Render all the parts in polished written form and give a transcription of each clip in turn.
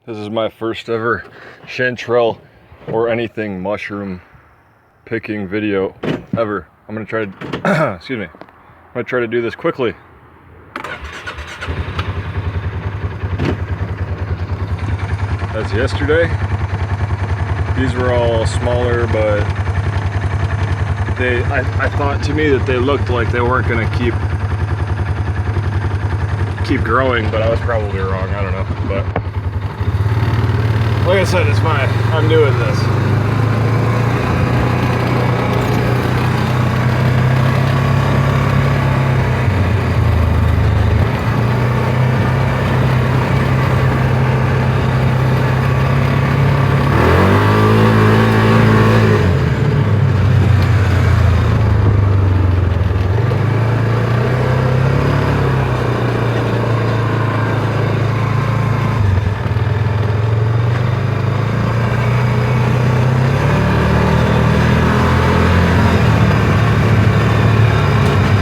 This is my first ever chanterelle or anything mushroom picking video ever. I'm gonna try to, excuse me, I'm gonna try to do this quickly. That's yesterday. These were all smaller, but I thought to me that they looked like they weren't gonna keep growing, but I was probably wrong, I don't know. But like I said, I'm new at this.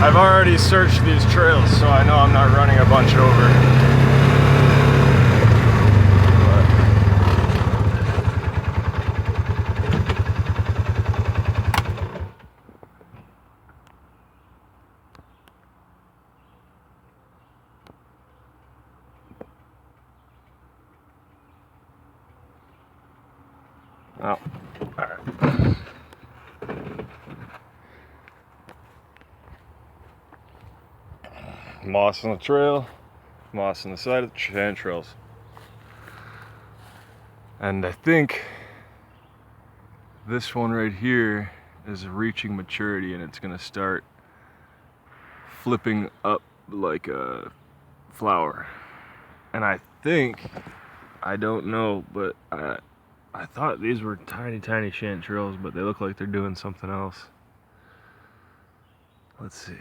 I've already searched these trails, so I know I'm not running a bunch over. Oh, all right. Moss on the trail, moss on the side of the chanterelles. And I think this one right here is reaching maturity and it's gonna start flipping up like a flower. And I think, I don't know, but I thought these were tiny chanterelles, but they look like they're doing something else. Let's see.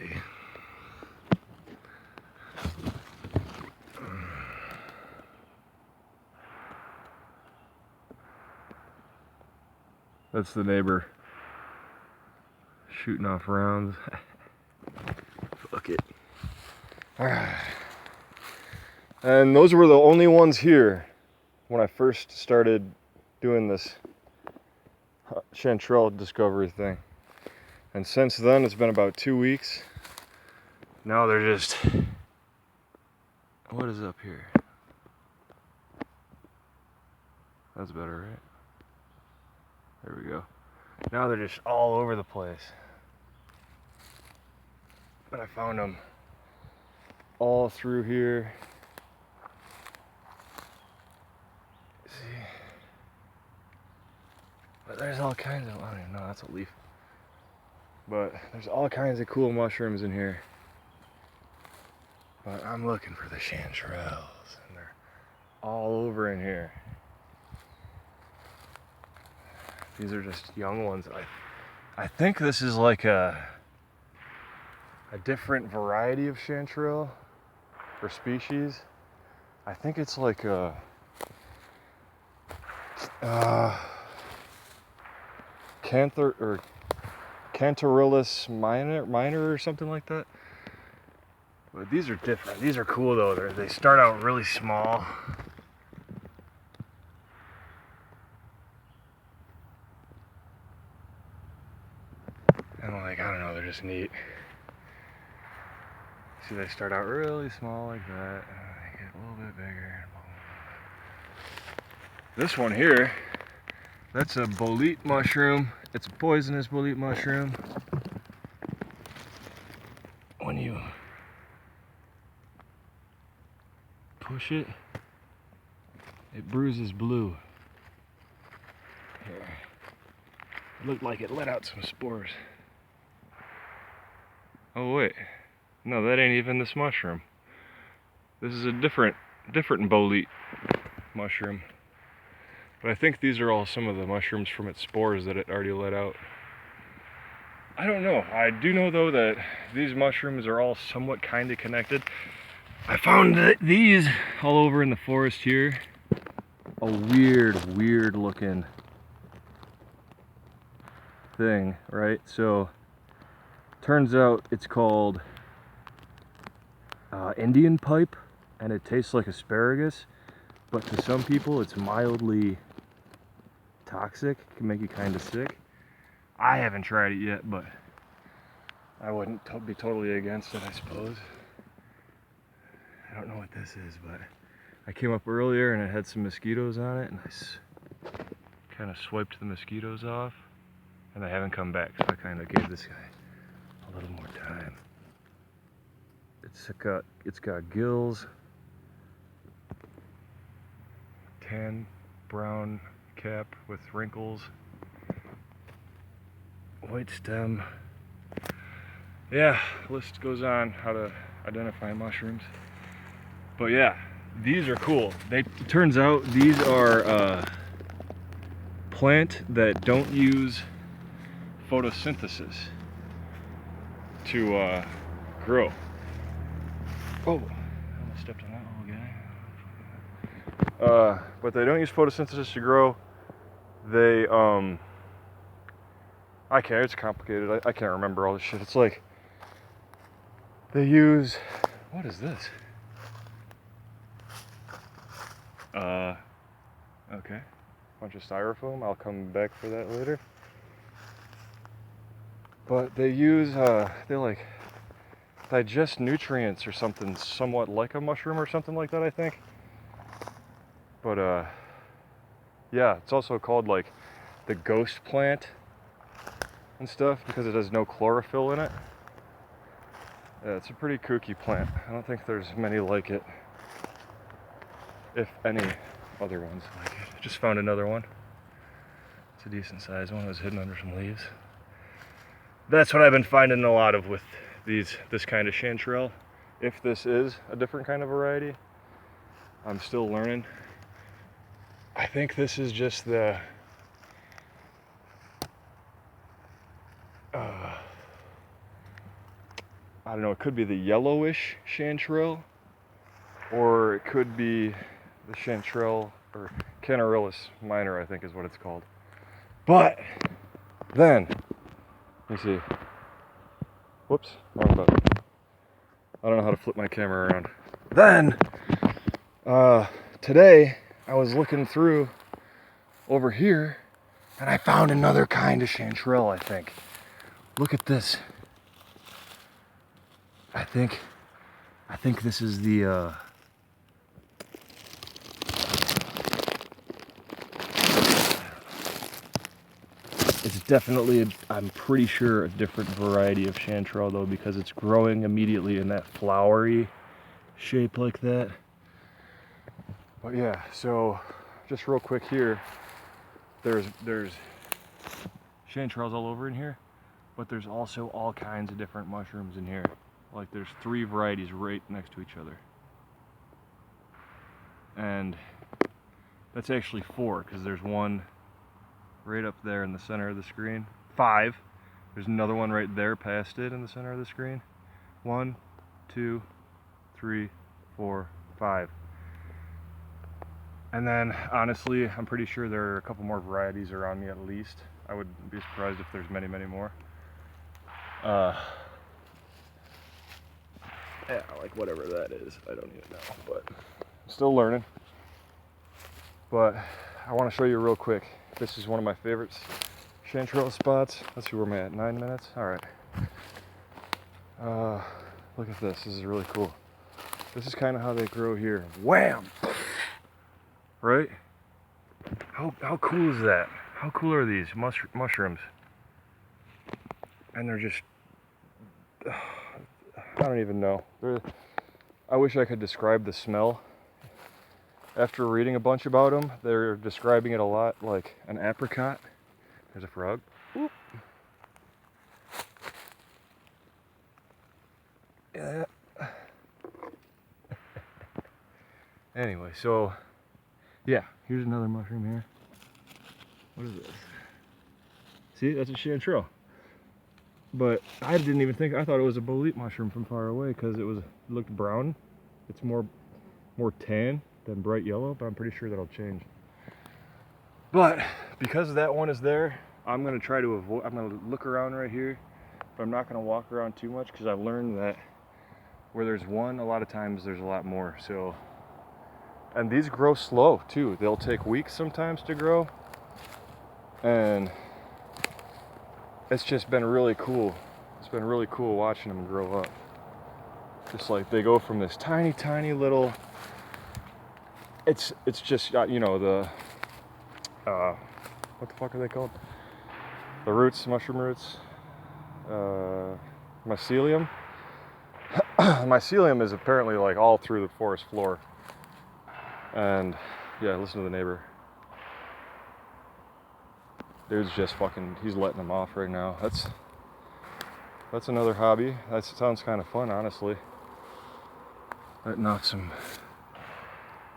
That's the neighbor shooting off rounds. Fuck it. And those were the only ones here when I first started doing this chanterelle discovery thing. And since then, it's been about 2 weeks. Now they're just... What is up here? That's better, right? There we go. Now they're just all over the place. But I found them all through here. See? But there's all kinds of, I don't even know, that's a leaf. But there's all kinds of cool mushrooms in here. But I'm looking for the chanterelles, and they're all over in here. These are just young ones. I think this is like a different variety of chanterelle or species. I think it's like a Cantharellus minor or something like that. But these are different. These are cool though. They start out really small. And like, I don't know, they're just neat. See, they start out really small like that, and they get a little bit bigger. This one here, that's a bolete mushroom. It's a poisonous bolete mushroom. When you push it, it bruises blue. Here. It looked like it let out some spores. Oh wait, no, that ain't even this mushroom. This is a different bolete mushroom. But I think these are all some of the mushrooms from its spores that it already let out. I don't know. I do know though that these mushrooms are all somewhat kind of connected. I found these all over in the forest here. A weird looking thing, right? So turns out it's called Indian pipe, and it tastes like asparagus. but to some people it's mildly toxic. It can make you kind of sick. I haven't tried it yet, but I wouldn't be totally against it, I suppose. I don't know what this is, but I came up earlier and it had some mosquitoes on it, and I kind of swiped the mosquitoes off, and they haven't come back, so I kind of gave this guy a little more time. It's got gills, tan brown cap with wrinkles, white stem. Yeah, list goes on how to identify mushrooms. But yeah, these are cool. It turns out these are plant that don't use photosynthesis to grow. Oh, I almost stepped on that little guy. But they don't use photosynthesis to grow. They it's complicated. I can't remember all this shit. It's like they use, what is this? Okay. Bunch of styrofoam. I'll come back for that later. But they use, they like digest nutrients or something somewhat like a mushroom or something like that, I think. But, yeah, it's also called like the ghost plant and stuff because it has no chlorophyll in it. Yeah, it's a pretty kooky plant. I don't think there's many like it, if any other ones like it. Just found another one. It's a decent sized one. It was hidden under some leaves. That's what I've been finding a lot of with this kind of chanterelle. If this is a different kind of variety, I'm still learning. I think this is just the I don't know, it could be the yellowish chanterelle, or it could be the chanterelle, or Cantharellus minor, I think is what it's called. But then, let me see. Whoops, wrong button. I don't know how to flip my camera around. Then, today I was looking through over here, and I found another kind of chanterelle, I think. Look at this. I think this is the it's definitely I'm pretty sure a different variety of chanterelle though, because it's growing immediately in that flowery shape like that. But yeah, so just real quick here, there's chanterelles all over in here, but there's also all kinds of different mushrooms in here. Like there's 3 varieties right next to each other. And that's actually 4, because there's one right up there in the center of the screen. 5. There's another one right there past it in the center of the screen. 1, 2, 3, 4, 5. And then honestly, I'm pretty sure there are a couple more varieties around me at least. I would be surprised if there's many, many more. Yeah, like whatever that is, I don't even know, but I'm still learning. But I want to show you real quick. This is one of my favorite chanterelle spots. Let's see where I'm at, 9 minutes? All right. Look at this, this is really cool. This is kind of how they grow here. Wham! Right? How cool is that? How cool are these mushrooms? And they're just, I don't even know. I wish I could describe the smell. After reading a bunch about them, they're describing it a lot like an apricot. There's a frog. Whoop. Yeah. Anyway, so yeah, here's another mushroom here. What is this? See, that's a chanterelle. But I didn't even think, I thought it was a bolete mushroom from far away because it looked brown. It's more tan than bright yellow, but I'm pretty sure that'll change. But because that one is there, I'm gonna try to avoid, I'm gonna look around right here, but I'm not gonna walk around too much because I've learned that where there's one, a lot of times there's a lot more. So And these grow slow too. They'll take weeks sometimes to grow. And it's just been really cool. It's been really cool watching them grow up. Just like they go from this tiny, tiny little, it's just, you know, the, what the fuck are they called? The roots, mushroom roots, mycelium. Mycelium is apparently like all through the forest floor. And yeah, listen to the neighbor. Dude's just fucking, he's letting them off right now. That's another hobby. That sounds kind of fun, honestly. Letting out some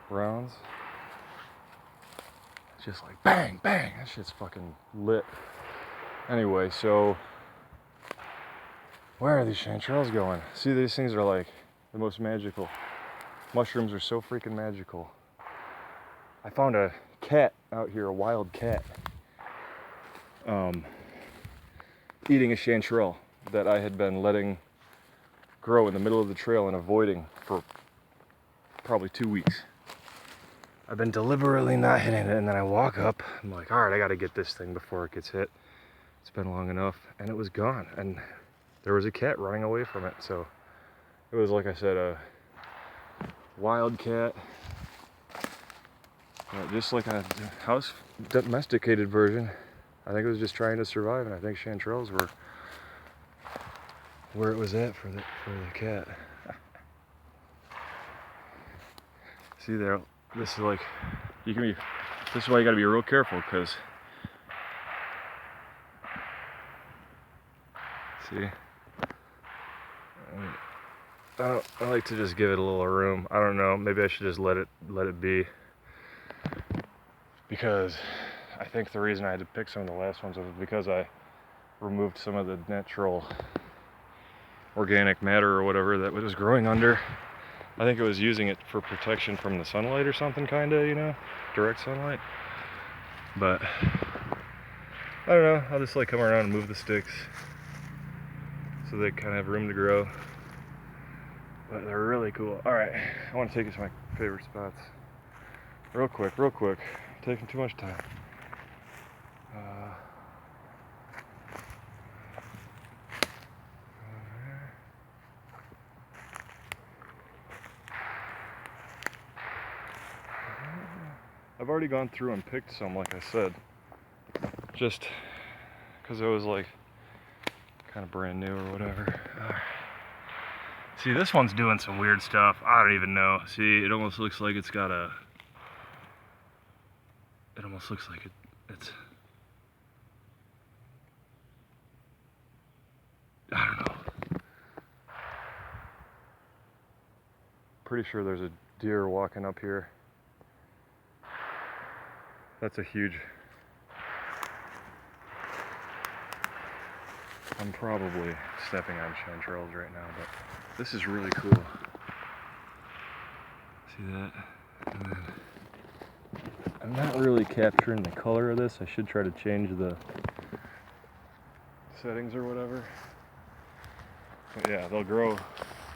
rounds. Just like bang, bang. That shit's fucking lit. Anyway, so where are these chanterelles going? See, these things are like the most magical. Mushrooms are so freaking magical. I found a cat out here, a wild cat, eating a chanterelle that I had been letting grow in the middle of the trail and avoiding for probably 2 weeks. I've been deliberately not hitting it, and then I walk up, I'm like, all right, I gotta get this thing before it gets hit. It's been long enough, and it was gone, and there was a cat running away from it. So it was, like I said, a wild cat, just like a house domesticated version. I think it was just trying to survive, and I think chanterelles were where it was at for the cat. See there, this is like, this is why you gotta be real careful, because see, I like to just give it a little room. I don't know, maybe I should just let it be, because I think the reason I had to pick some of the last ones was because I removed some of the natural organic matter or whatever that was growing under. I think it was using it for protection from the sunlight or something, kinda, you know, direct sunlight. But I don't know, I'll just like come around and move the sticks so they kind of have room to grow. But they're really cool. All right, I want to take you to my favorite spots. Real quick, taking too much time. I've already gone through and picked some, like I said, just because it was like kind of brand new or whatever. See, this one's doing some weird stuff. I don't even know. See, it almost looks like it's got a, it almost looks like it's, I don't know. Pretty sure there's a deer walking up here. That's a huge, I'm probably stepping on chanterelles right now, but this is really cool. See that? And then, I'm not really capturing the color of this. I should try to change the settings or whatever. But yeah, they'll grow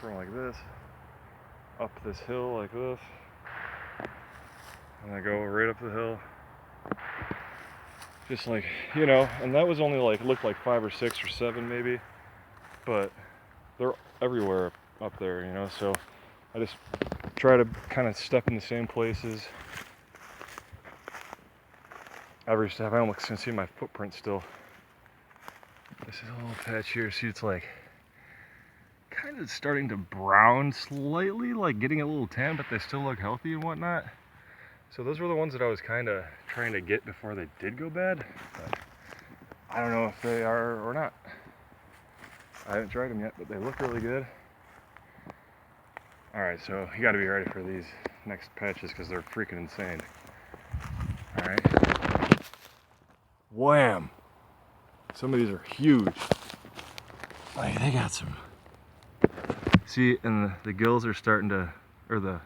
from like this, up this hill like this, and they go right up the hill. Just like, you know, and that was only like, looked like 5 or 6 or 7 maybe, but they're everywhere up there, you know, so I just try to kind of step in the same places every step. I almost can see my footprint still. This is a little patch here. See, it's like kind of starting to brown slightly, like getting a little tan, but they still look healthy and whatnot. So those were the ones that I was kind of trying to get before they did go bad. But I don't know if they are or not. I haven't tried them yet, but they look really good. Alright, so you gotta be ready for these next patches because they're freaking insane. Alright. Wham! Some of these are huge. Like, they got some. See, and the gills are starting to, or the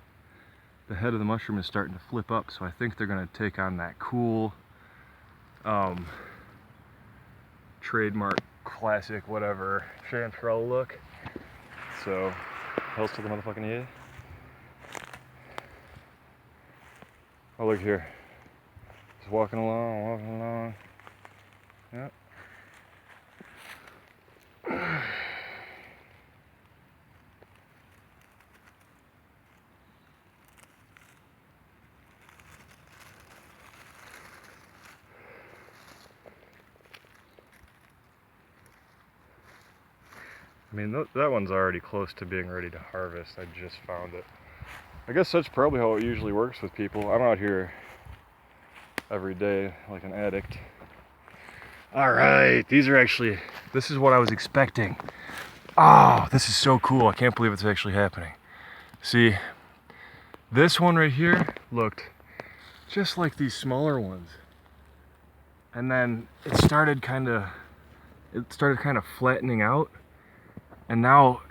head of the mushroom is starting to flip up, so I think they're going to take on that cool trademark classic whatever chanterelle look. So hells to the motherfucking yeah. Oh, look here. Just walking along, walking along. Yep. I mean, that one's already close to being ready to harvest. I just found it. I guess that's probably how it usually works with people. I'm out here every day like an addict. Alright, these are actually, this is what I was expecting. Oh, this is so cool. I can't believe it's actually happening. See, this one right here looked just like these smaller ones. And then it started kind of flattening out. And now